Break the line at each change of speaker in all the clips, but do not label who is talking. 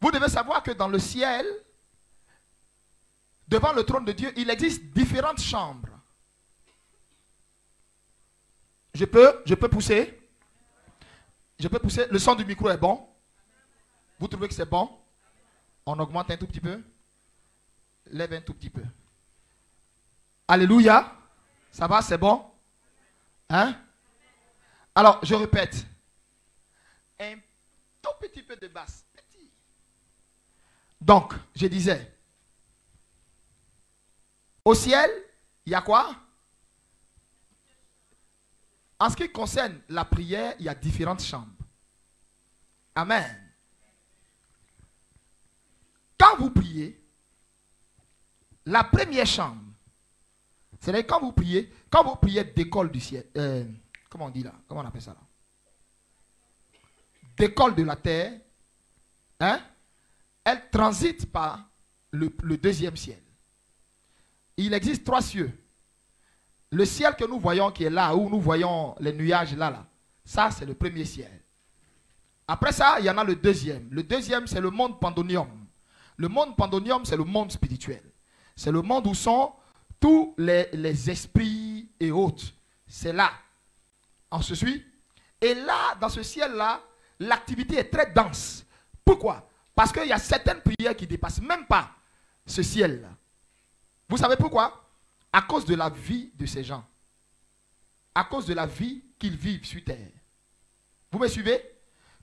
Vous devez savoir que dans le ciel, devant le trône de Dieu, il existe différentes chambres. Je peux pousser? Je peux pousser? Le son du micro est bon? Vous trouvez que c'est bon? On augmente un tout petit peu? Lève un tout petit peu. Alléluia. Ça va, c'est bon? Hein? Alors, je répète. Un tout petit peu de basse. Petit. Donc, je disais, au ciel, il y a quoi? En ce qui concerne la prière, il y a différentes chambres. Amen. Quand vous priez, la première chambre, c'est-à-dire quand vous priez d'école du ciel, comment on dit là? Comment on appelle ça là? D'école de la terre, hein? Elle transite par le deuxième ciel. Il existe 3 cieux. Le ciel que nous voyons qui est là, où nous voyons les nuages là, ça c'est le premier ciel. Après ça, il y en a le deuxième. Le deuxième, c'est le monde pandonium. Le monde pandonium, c'est le monde spirituel. C'est le monde où sont tous les esprits et autres. C'est là. On se suit? Et là, dans ce ciel-là, l'activité est très dense. Pourquoi? Parce qu'il y a certaines prières qui ne dépassent même pas ce ciel-là. Vous savez pourquoi? À cause de la vie de ces gens. À cause de la vie qu'ils vivent sur terre. Vous me suivez?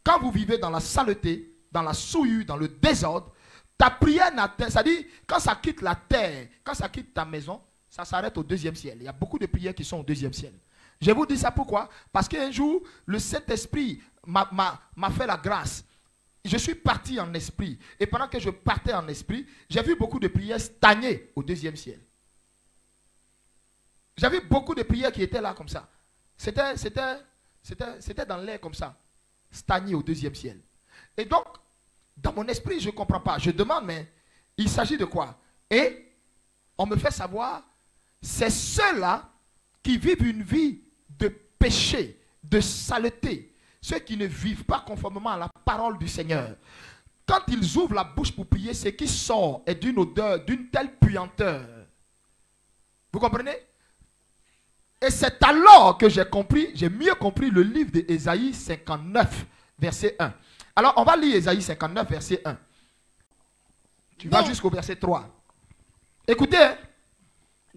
Quand vous vivez dans la saleté, dans la souillure, dans le désordre, ta prière n'atteint, c'est-à-dire quand ça quitte la terre, quand ça quitte ta maison, ça s'arrête au deuxième ciel. Il y a beaucoup de prières qui sont au deuxième ciel. Je vous dis ça pourquoi? Parce qu'un jour, le Saint-Esprit m'a fait la grâce. Je suis parti en esprit. Et pendant que je partais en esprit, j'ai vu beaucoup de prières stagner au deuxième ciel. J'ai vu beaucoup de prières qui étaient là comme ça. C'était dans l'air comme ça. Stagner au deuxième ciel. Et donc, dans mon esprit, je ne comprends pas. Je demande, mais il s'agit de quoi? Et on me fait savoir, c'est ceux-là qui vivent une vie de péché, de saleté. Ceux qui ne vivent pas conformément à la parole du Seigneur. Quand ils ouvrent la bouche pour prier, ce qui sort est d'une odeur, d'une telle puanteur. Vous comprenez? Et c'est alors que j'ai compris, j'ai mieux compris le livre d'Ésaïe 59, verset 1. Alors, on va lire Ésaïe 59, verset 1. Tu vas jusqu'au verset 3. Écoutez. Hein?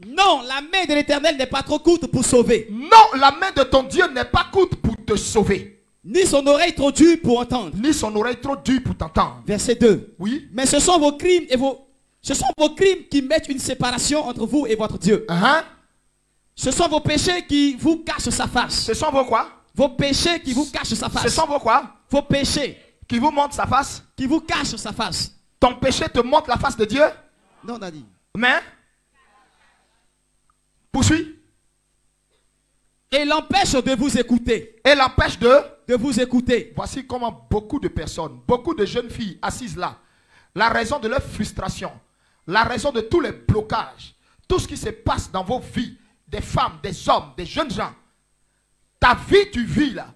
Non, la main de l'Éternel n'est pas trop courte pour sauver.
Non, la main de ton Dieu n'est pas courte pour te sauver.
Ni son oreille trop dure pour entendre.
Ni son oreille trop dure pour t'entendre.
Verset 2.
Oui.
Mais ce sont vos crimes et ce sont vos crimes qui mettent une séparation entre vous et votre Dieu. Ce sont vos péchés qui vous cachent sa face.
Ce sont vos quoi?
Vos péchés qui vous cachent sa face.
Ce sont vos quoi?
Vos péchés.
Qui vous montrent sa face?
Qui vous cachent sa face.
Ton péché te montre la face de Dieu?
Non, on a dit.
Mais? Poursuis.
Et l'empêche de vous écouter.
Et l'empêche de
vous écouter.
Voici comment beaucoup de personnes, beaucoup de jeunes filles assises là, la raison de leur frustration, la raison de tous les blocages, tout ce qui se passe dans vos vies, des femmes, des hommes, des jeunes gens, ta vie tu vis là,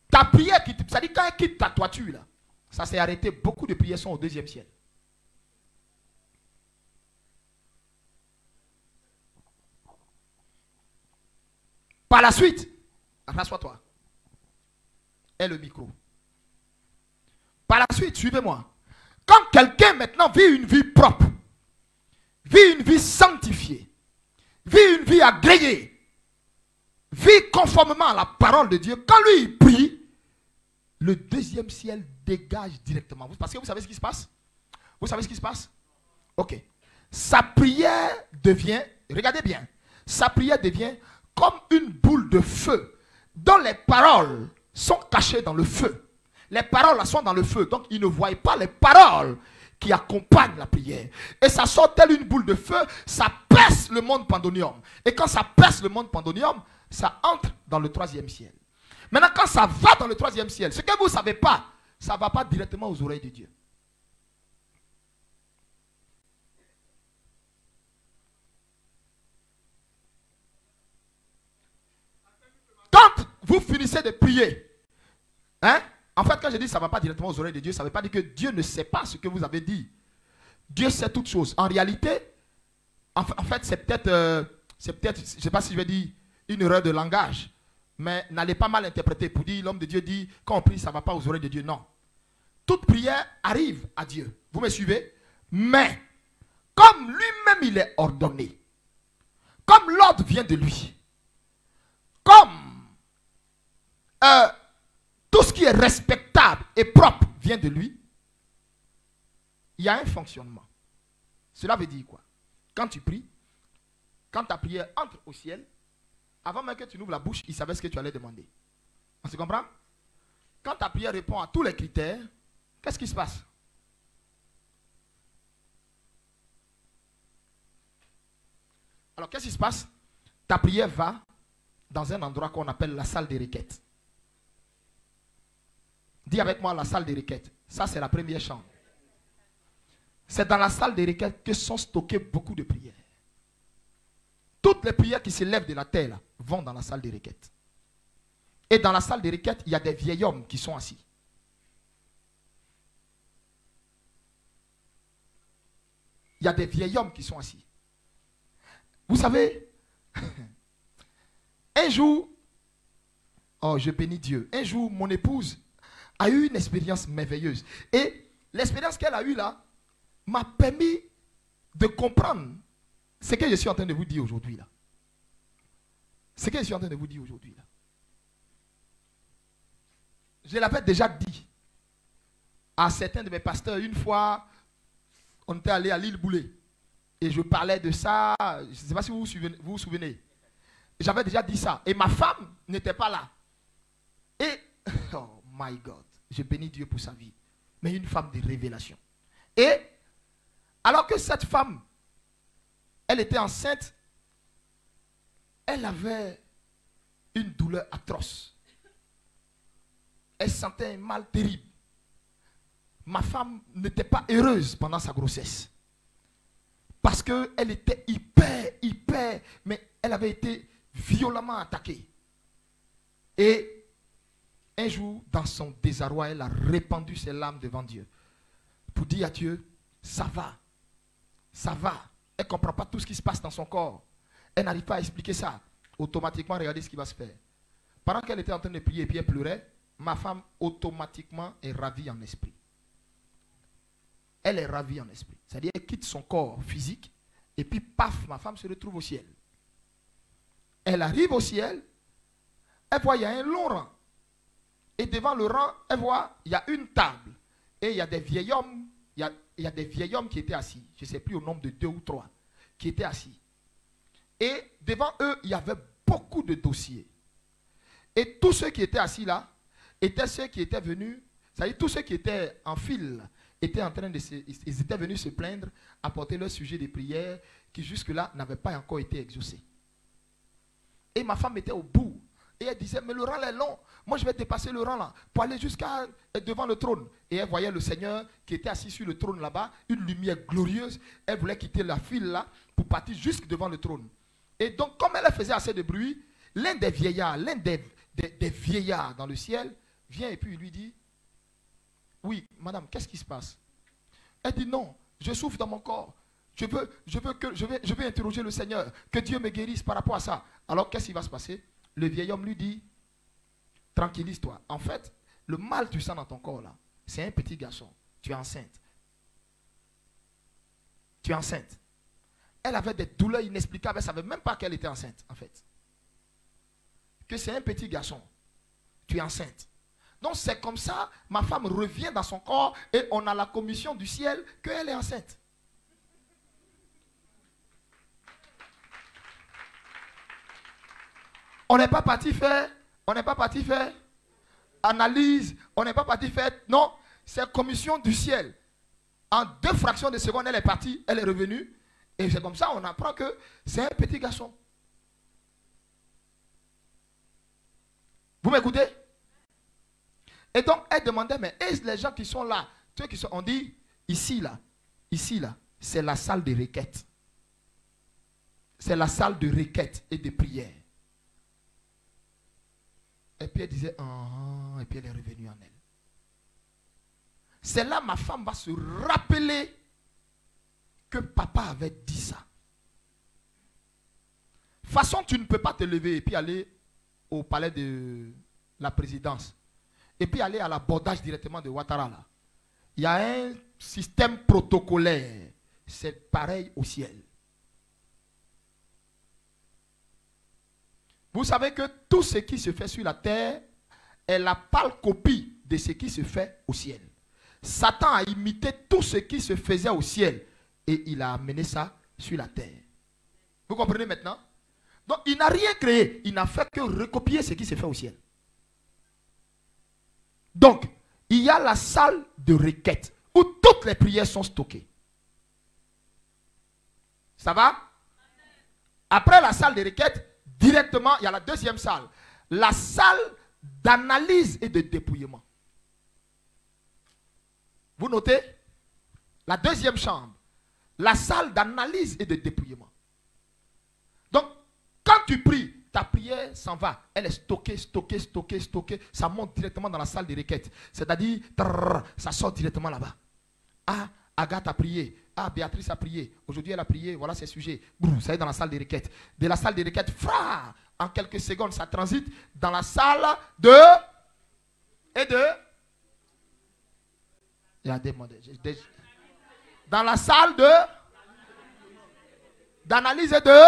ta prière, c'est-à-dire quand elle quitte ta toiture là, ça s'est arrêté, beaucoup de prières sont au deuxième ciel. Par la suite, rassois-toi. Et le micro. Par la suite, suivez-moi. Quand quelqu'un maintenant vit une vie propre, vit une vie sanctifiée, vit une vie agréée, vit conformément à la parole de Dieu, quand lui il prie, le deuxième ciel dégage directement. Parce que vous savez ce qui se passe? Vous savez ce qui se passe? Ok. Sa prière devient, regardez bien, sa prière devient comme une boule de feu dont les paroles sont cachées dans le feu. Les paroles là sont dans le feu, donc ils ne voient pas les paroles qui accompagnent la prière. Et ça sort telle une boule de feu, ça perce le monde pandonium. Et quand ça perce le monde pandonium, ça entre dans le troisième ciel. Maintenant, quand ça va dans le troisième ciel, ce que vous ne savez pas, ça ne va pas directement aux oreilles de Dieu. Quand vous finissez de prier, hein, En fait, quand je dis ça ne va pas directement aux oreilles de Dieu, ça ne veut pas dire que Dieu ne sait pas ce que vous avez dit. Dieu sait toutes choses. En réalité, en fait, c'est peut-être, je ne sais pas si je vais dire une erreur de langage, mais n'allez pas mal interpréter pour dire, l'homme de Dieu dit, quand on prie, ça ne va pas aux oreilles de Dieu. Non. Toute prière arrive à Dieu. Vous me suivez? Mais, comme lui-même il est ordonné, comme l'ordre vient de lui, comme tout ce qui est respectable et propre vient de lui, il y a un fonctionnement. Cela veut dire quoi? Quand tu pries, quand ta prière entre au ciel, avant même que tu n'ouvres la bouche, il savait ce que tu allais demander. On se comprend? Quand ta prière répond à tous les critères, qu'est-ce qui se passe? Alors, qu'est-ce qui se passe? Ta prière va dans un endroit qu'on appelle la salle des requêtes. Dis avec moi la salle des requêtes. Ça, c'est la première chambre. C'est dans la salle des requêtes que sont stockées beaucoup de prières. Toutes les prières qui se lèvent de la terre là, vont dans la salle des requêtes. Et dans la salle des requêtes, il y a des vieils hommes qui sont assis. Il y a des vieils hommes qui sont assis. Vous savez, un jour, oh je bénis Dieu, un jour mon épouse a eu une expérience merveilleuse. Et l'expérience qu'elle a eue là m'a permis de comprendre ce que je suis en train de vous dire aujourd'hui là. Ce que je suis en train de vous dire aujourd'hui là. Je l'avais déjà dit à certains de mes pasteurs une fois, on était allé à l'île Boulay. Et je parlais de ça, je ne sais pas si vous vous souvenez. J'avais déjà dit ça. Et ma femme n'était pas là. Et, oh my God, je bénis Dieu pour sa vie. Mais une femme de révélation. Et, alors que cette femme, elle était enceinte, elle avait une douleur atroce. Elle sentait un mal terrible. Ma femme n'était pas heureuse pendant sa grossesse. Parce qu'elle était hyper, mais elle avait été violemment attaquée. Et un jour, dans son désarroi, elle a répandu ses larmes devant Dieu. Pour dire à Dieu, ça va. Ça va. Elle ne comprend pas tout ce qui se passe dans son corps. Elle n'arrive pas à expliquer ça. Automatiquement, regardez ce qui va se faire. Pendant qu'elle était en train de prier et puis elle pleurait, ma femme automatiquement est ravie en esprit. Elle est ravie en esprit. C'est-à-dire qu'elle quitte son corps physique et puis paf, ma femme se retrouve au ciel. Elle arrive au ciel, elle voit il y a un long rang. Et devant le rang, elle voit il y a une table. Et il y a des vieils hommes, il y a des vieils hommes qui étaient assis. Je ne sais plus au nombre de 2 ou 3 qui étaient assis. Et devant eux, il y avait beaucoup de dossiers. Et tous ceux qui étaient assis là, étaient ceux qui étaient venus, c'est-à-dire tous ceux qui étaient en file, étaient en train de ils étaient venus se plaindre, apporter leur sujet de prière qui jusque-là n'avait pas encore été exaucé. Et ma femme était au bout. Et elle disait, mais le rang est long. Moi, je vais dépasser le rang là pour aller jusqu'à devant le trône. Et elle voyait le Seigneur qui était assis sur le trône là-bas, une lumière glorieuse. Elle voulait quitter la file là pour partir jusque devant le trône. Et donc, comme elle faisait assez de bruit, l'un des vieillards, des vieillards dans le ciel, vient et puis lui dit, oui, madame, qu'est-ce qui se passe? Elle dit, non, je souffre dans mon corps. Je veux interroger le Seigneur, que Dieu me guérisse par rapport à ça. Alors, qu'est-ce qui va se passer? Le vieil homme lui dit, tranquillise-toi. En fait, le mal que tu sens dans ton corps là, c'est un petit garçon. Tu es enceinte. Tu es enceinte. Elle avait des douleurs inexplicables. Elle ne savait même pas qu'elle était enceinte, en fait. Que c'est un petit garçon. Tu es enceinte. Donc c'est comme ça, ma femme revient dans son corps et on a la commission du ciel qu'elle est enceinte. On n'est pas parti faire analyse, on n'est pas parti faire, non, c'est commission du ciel. En 2 fractions de seconde, elle est partie, elle est revenue. Et c'est comme ça, on apprend que c'est un petit garçon. Vous m'écoutez? Et donc, elle demandait, mais est-ce les gens qui sont là, ceux qui sont, on dit, ici là, c'est la salle de requête. C'est la salle de requête et de prière. Et puis elle disait, et puis elle est revenue en elle. c'est là ma femme va se rappeler que papa avait dit ça. De toute façon, tu ne peux pas te lever et puis aller au palais de la présidence et puis aller à l'abordage directement de Ouattara là. Il y a un système protocolaire. C'est pareil au ciel. Vous savez que tout ce qui se fait sur la terre est la pâle copie de ce qui se fait au ciel. Satan a imité tout ce qui se faisait au ciel et il a amené ça sur la terre. Vous comprenez maintenant? Donc il n'a rien créé, il n'a fait que recopier ce qui se fait au ciel. Donc, il y a la salle de requête où toutes les prières sont stockées. Ça va? Après la salle de requête, directement, il y a la deuxième salle. La salle d'analyse et de dépouillement. Vous notez? La deuxième chambre. La salle d'analyse et de dépouillement. Donc, quand tu pries, ta prière s'en va. Elle est stockée, stockée, stockée, stockée. Ça monte directement dans la salle de requête. C'est-à-dire, ça sort directement là-bas. Ah, Agathe a prié. Ah, Béatrice a prié. Aujourd'hui, elle a prié. Voilà ses sujets. Ça est dans la salle de requête. De la salle de requête, en quelques secondes, ça transite dans la salle de... Et de... Il y a des mots. Dans la salle de... D'analyse et de...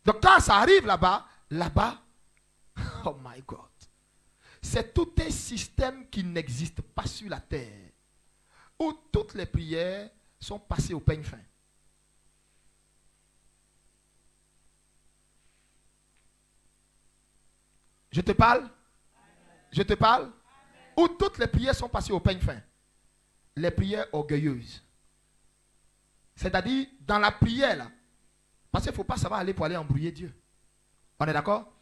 Donc quand ça arrive là-bas, oh my God, c'est tout un système qui n'existe pas sur la terre, où toutes les prières sont passées au peigne fin. Je te parle? Je te parle? Où toutes les prières sont passées au peigne fin. Les prières orgueilleuses. C'est-à-dire, dans la prière là, parce qu'il ne faut pas savoir aller pour aller embrouiller Dieu. On est d'accord?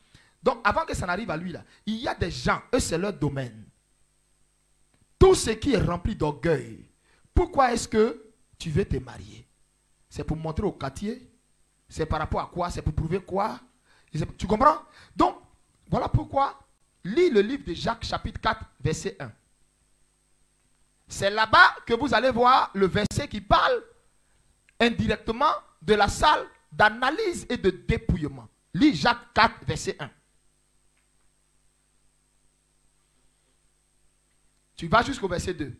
Donc, avant que ça n'arrive à lui, là, il y a des gens, eux, c'est leur domaine. Tout ce qui est rempli d'orgueil. Pourquoi est-ce que tu veux te marier? C'est pour montrer au quartier? C'est par rapport à quoi? C'est pour prouver quoi? Tu comprends? Donc, voilà pourquoi, lis le livre de Jacques, chapitre 4, verset 1. C'est là-bas que vous allez voir le verset qui parle indirectement de la salle d'analyse et de dépouillement. Lis Jacques 4, verset 1. Tu vas jusqu'au verset 2.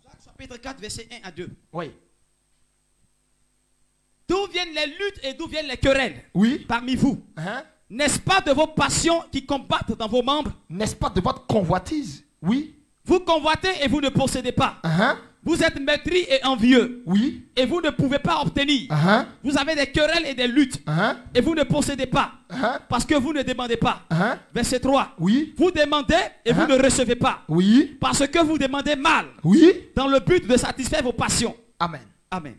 Jacques chapitre 4, verset 1 à 2.
Oui.
D'où viennent les luttes et d'où viennent les querelles?
Oui.
Parmi vous. N'est-ce pas de vos passions qui combattent dans vos membres?
N'est-ce pas de votre convoitise? Oui.
Vous convoitez et vous ne possédez pas. Vous êtes meurtri et envieux.
Oui.
Et vous ne pouvez pas obtenir. Vous avez des querelles et des luttes. Et vous ne possédez pas. Parce que vous ne demandez pas. Verset 3.
Oui.
Vous demandez et vous ne recevez pas.
Oui.
Parce que vous demandez mal.
Oui.
Dans le but de satisfaire vos passions.
Amen.
Amen.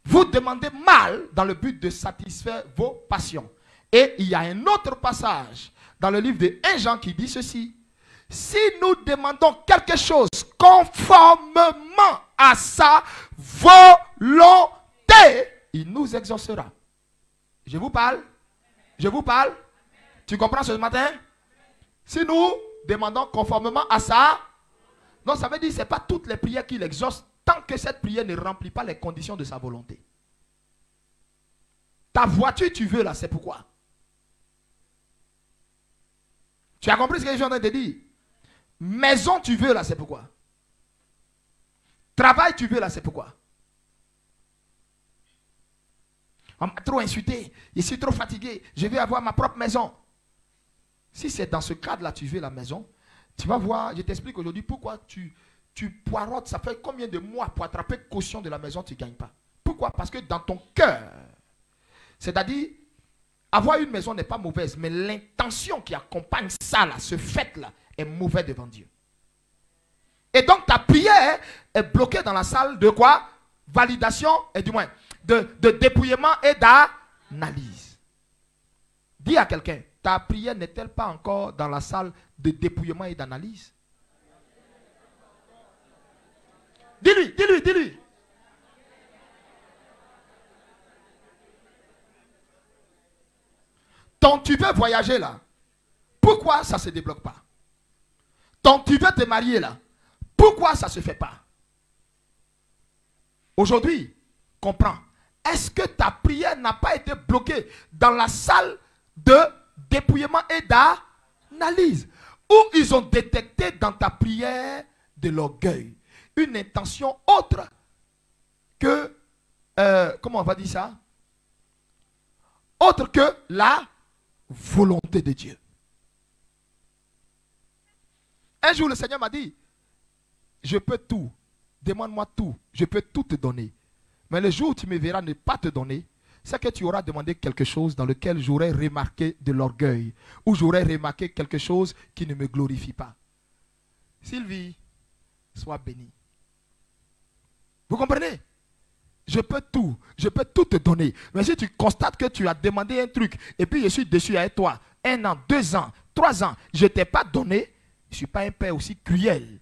Vous demandez mal dans le but de satisfaire vos passions. Et il y a un autre passage dans le livre de 1 Jean qui dit ceci. Si nous demandons quelque chose conformément à sa volonté, il nous exaucera. Je vous parle? Je vous parle? Tu comprends ce matin? Si nous demandons conformément à ça, non, ça veut dire que ce n'est pas toutes les prières qu'il exauce tant que cette prière ne remplit pas les conditions de sa volonté. Ta voiture, tu veux là, c'est pourquoi? Tu as compris ce que je suis en train de te dire? Maison, tu veux là, c'est pourquoi? Travail, tu veux là, c'est pourquoi? On m'a trop insulté, je suis trop fatigué, je vais avoir ma propre maison. Si c'est dans ce cadre-là, tu veux la maison, tu vas voir, je t'explique aujourd'hui pourquoi tu poirotes, ça fait combien de mois pour attraper caution de la maison, tu ne gagnes pas. Pourquoi? Parce que dans ton cœur, c'est-à-dire, avoir une maison n'est pas mauvaise, mais l'intention qui accompagne ça, là, ce fait-là, est mauvais devant Dieu. Et donc ta prière est bloquée dans la salle de quoi? Validation, et du moins, de dépouillement et d'analyse. Dis à quelqu'un, ta prière n'est-elle pas encore dans la salle de dépouillement et d'analyse? Dis-lui, dis-lui, dis-lui. Donc tu veux voyager là. Pourquoi ça ne se débloque pas? Donc tu veux te marier là. Pourquoi ça ne se fait pas? Aujourd'hui, comprends. Est-ce que ta prière n'a pas été bloquée dans la salle de dépouillement et d'analyse? Où ils ont détecté dans ta prière de l'orgueil. Une intention autre que, comment on va dire ça? Autre que la volonté de Dieu. Un jour, le Seigneur m'a dit, je peux tout, demande-moi tout, je peux tout te donner. Mais le jour où tu me verras ne pas te donner, c'est que tu auras demandé quelque chose dans lequel j'aurais remarqué de l'orgueil, ou j'aurais remarqué quelque chose qui ne me glorifie pas. Sylvie, sois bénie. Vous comprenez? Je peux tout te donner. Mais si tu constates que tu as demandé un truc, et puis je suis déçu avec toi, 1 an, 2 ans, 3 ans, je ne t'ai pas donné, je ne suis pas un père aussi cruel.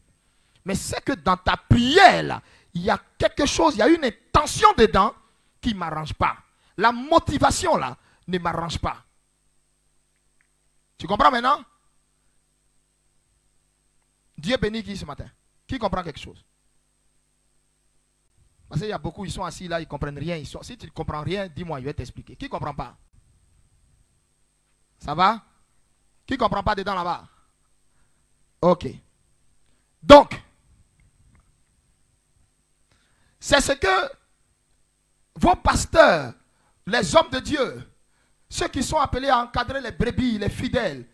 Mais c'est que dans ta prière, là, il y a quelque chose, il y a une intention dedans qui ne m'arrange pas. La motivation là ne m'arrange pas. Tu comprends maintenant? Dieu bénit qui ce matin? Qui comprend quelque chose? Parce qu'il y a beaucoup, ils sont assis là, ils ne comprennent rien. Si tu ne comprends rien, dis-moi, je vais t'expliquer. Qui ne comprend pas? Ça va? Qui ne comprend pas dedans là-bas? Ok. Donc, c'est ce que vos pasteurs, les hommes de Dieu, ceux qui sont appelés à encadrer les brebis, les fidèles,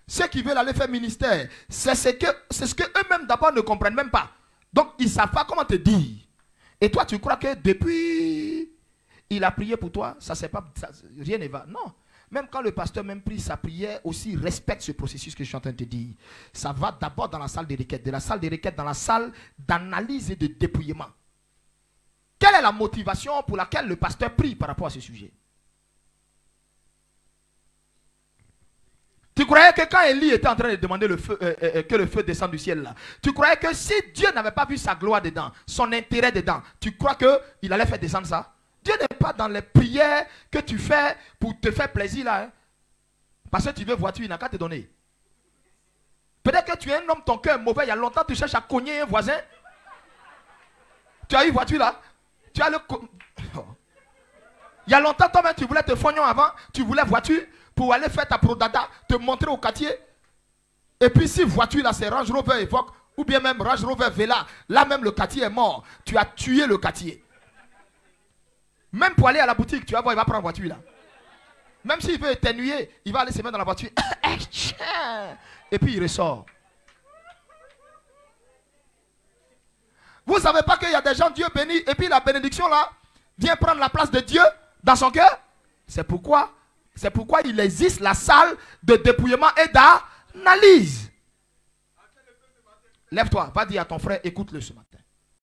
ceux qui veulent aller faire ministère, c'est ce que eux-mêmes d'abord ne comprennent même pas. Donc, ils ne savent pas comment te dire. Et toi, tu crois que depuis, il a prié pour toi, rien ne va. Non. Même quand le pasteur même prie sa prière, aussi respecte ce processus que je suis en train de te dire. Ça va d'abord dans la salle des requêtes, de la salle des requêtes dans la salle d'analyse et de dépouillement. Quelle est la motivation pour laquelle le pasteur prie par rapport à ce sujet? Tu croyais que quand Élie était en train de demander le feu, que le feu descende du ciel là, tu croyais que si Dieu n'avait pas vu sa gloire dedans, son intérêt dedans, tu crois qu'il allait faire descendre ça? Dieu n'est pas dans les prières que tu fais pour te faire plaisir là. Hein? Parce que tu veux voiture, il n'a qu'à te donner. Peut-être que tu es un homme, ton cœur est mauvais, il y a longtemps tu cherches à cogner un voisin. Tu as eu voiture là? Tu as le... Il y a longtemps, toi-même, tu voulais te fognon avant, tu voulais voiture pour aller faire ta prodada, te montrer au quartier. Et puis si voiture là, c'est Range Rover Evoque, ou bien même Range Rover Vela, là même le quartier est mort. Tu as tué le quartier. Même pour aller à la boutique, tu vas voir, il va prendre voiture là. Même s'il veut éternuer, il va aller se mettre dans la voiture. Et puis il ressort. Vous ne savez pas qu'il y a des gens, Dieu bénit, et puis la bénédiction là, vient prendre la place de Dieu dans son cœur. C'est pourquoi il existe la salle de dépouillement et d'analyse. Lève-toi, va dire à ton frère, écoute-le ce matin.